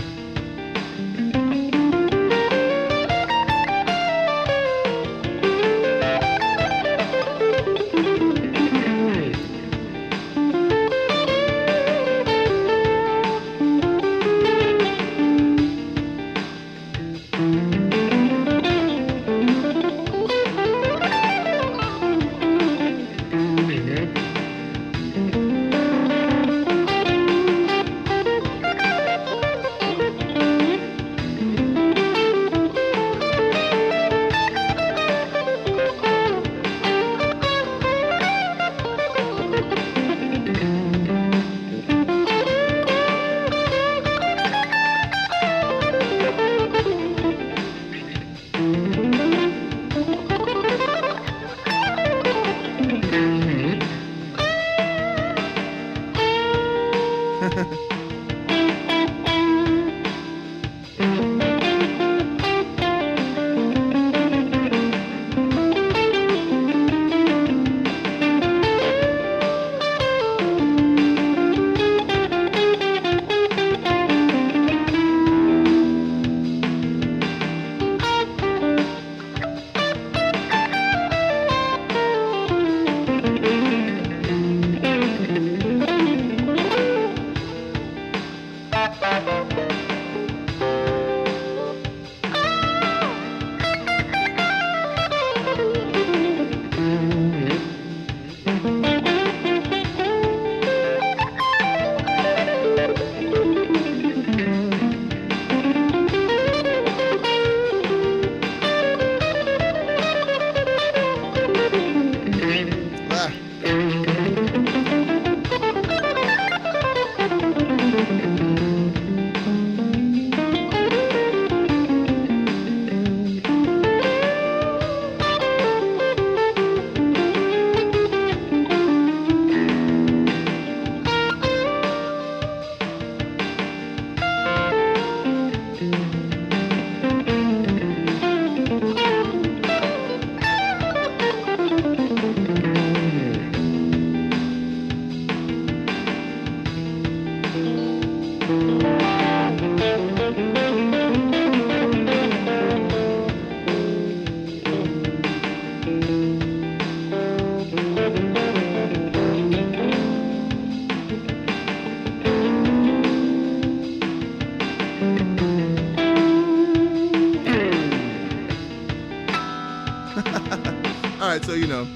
Speaker 1: Alright, so you know,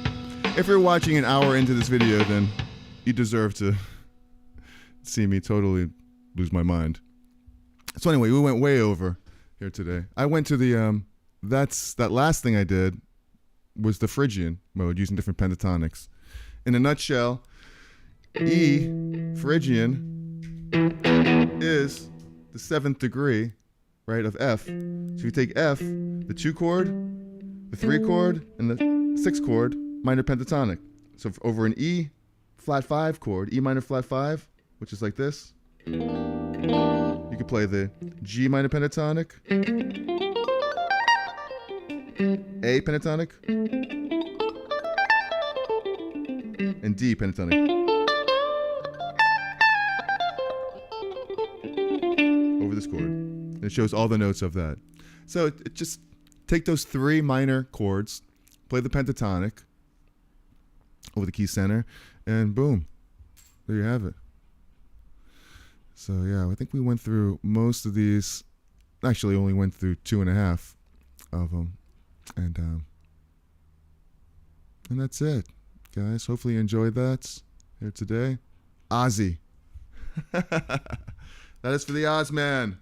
Speaker 1: if you're watching an hour into this video, then you deserve to see me totally lose my mind. So anyway, we went way over here today. I went to the, that last thing I did was the Phrygian mode using different pentatonics. In a nutshell, E, Phrygian, is the 7th degree, right, of F. So you take F, the 2 chord, the 3 chord, and the 6 chord, minor pentatonic. So over an E flat 5 chord, E minor flat 5, which is like this, you could play the G minor pentatonic, A pentatonic, and D pentatonic. this chord. And it shows all the notes of that. So it just take those 3 minor chords, play the pentatonic over the key center, and boom, there you have it. So yeah, I think we went through most of these. Actually, only went through 2.5 of them, and that's it, guys. Hopefully you enjoyed that here today. Ozzy. That is for the Oz Man.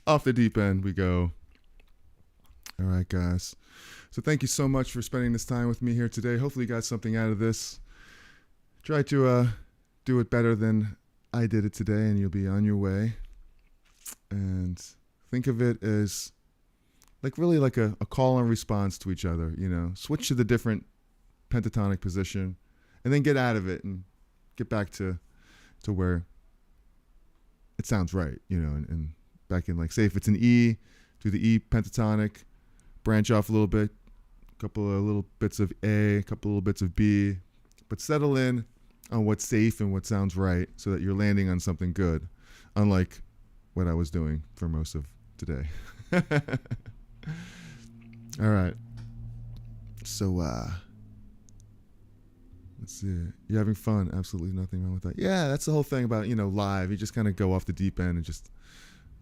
Speaker 1: Off the deep end we go. All right, guys. So thank you so much for spending this time with me here today. Hopefully you got something out of this. Try to do it better than I did it today, and you'll be on your way. And think of it as like really like a call and response to each other, you know. Switch to the different pentatonic position and then get out of it and get back to where it sounds right, you know, and back in, like, say if it's an E, do the E pentatonic, branch off a little bit, a couple of little bits of A, a couple of little bits of B, but settle in on what's safe and what sounds right so that you're landing on something good, unlike what I was doing for most of today. All right. So, let's see. You having fun? Absolutely nothing wrong with that. Yeah, that's the whole thing about, you know, live. You just kind of go off the deep end and just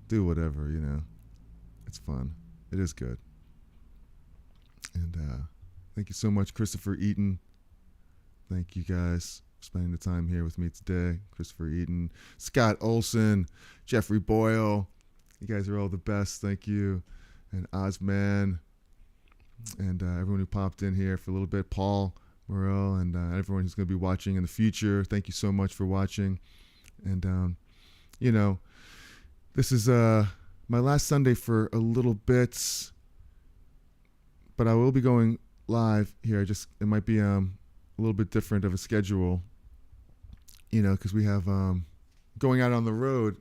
Speaker 1: do whatever, you know. It's fun. It is good. And thank you so much, Christopher Eaton. Thank you guys for spending the time here with me today. Christopher Eaton, Scott Olson, Jeffrey Boyle. You guys are all the best. Thank you. And Ozman. And everyone who popped in here for a little bit. Paul Morel, and everyone who's going to be watching in the future. Thank you so much for watching. And, you know, this is my last Sunday for a little bit, but I will be going live here. Just it might be a little bit different of a schedule, you know, because we have going out on the road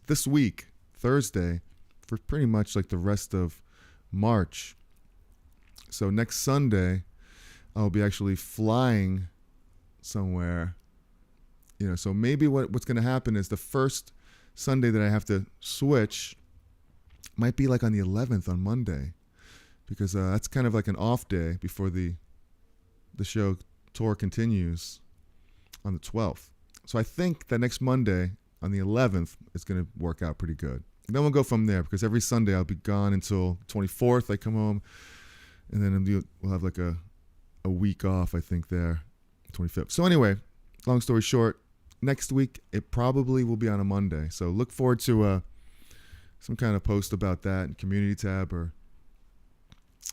Speaker 1: this week, Thursday, for pretty much like the rest of March. So next Sunday, I'll be actually flying somewhere, you know. So maybe what's going to happen is the first Sunday that I have to switch might be like on the 11th on Monday, because that's kind of like an off day before the show tour continues on the 12th. So I think that next Monday on the 11th is going to work out pretty good. And then we'll go from there, because every Sunday I'll be gone until the 24th. I come home, and then we'll have like a week off, I think, there, 25th. So anyway, long story short, next week it probably will be on a Monday. So look forward to some kind of post about that in community tab, or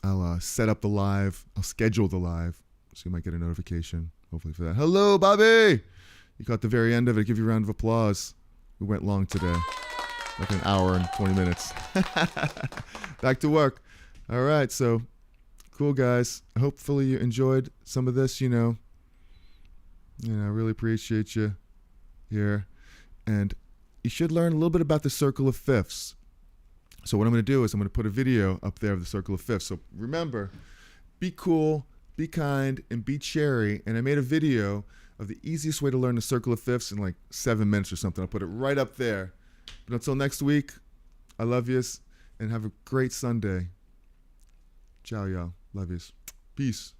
Speaker 1: I'll set up the live. I'll schedule the live, so you might get a notification, hopefully, for that. Hello, Bobby! You caught the very end of it. Give you a round of applause. We went long today, like an hour and 20 minutes. Back to work. All right, so cool, guys. Hopefully you enjoyed some of this, you know. I really appreciate you here. And you should learn a little bit about the circle of fifths. So what I'm going to do is I'm going to put a video up there of the circle of fifths. So remember, be cool, be kind, and be cherry. And I made a video of the easiest way to learn the circle of fifths in like 7 minutes or something. I'll put it right up there. But until next week, I love yous, and have a great Sunday. Ciao, y'all. Love yous. Peace.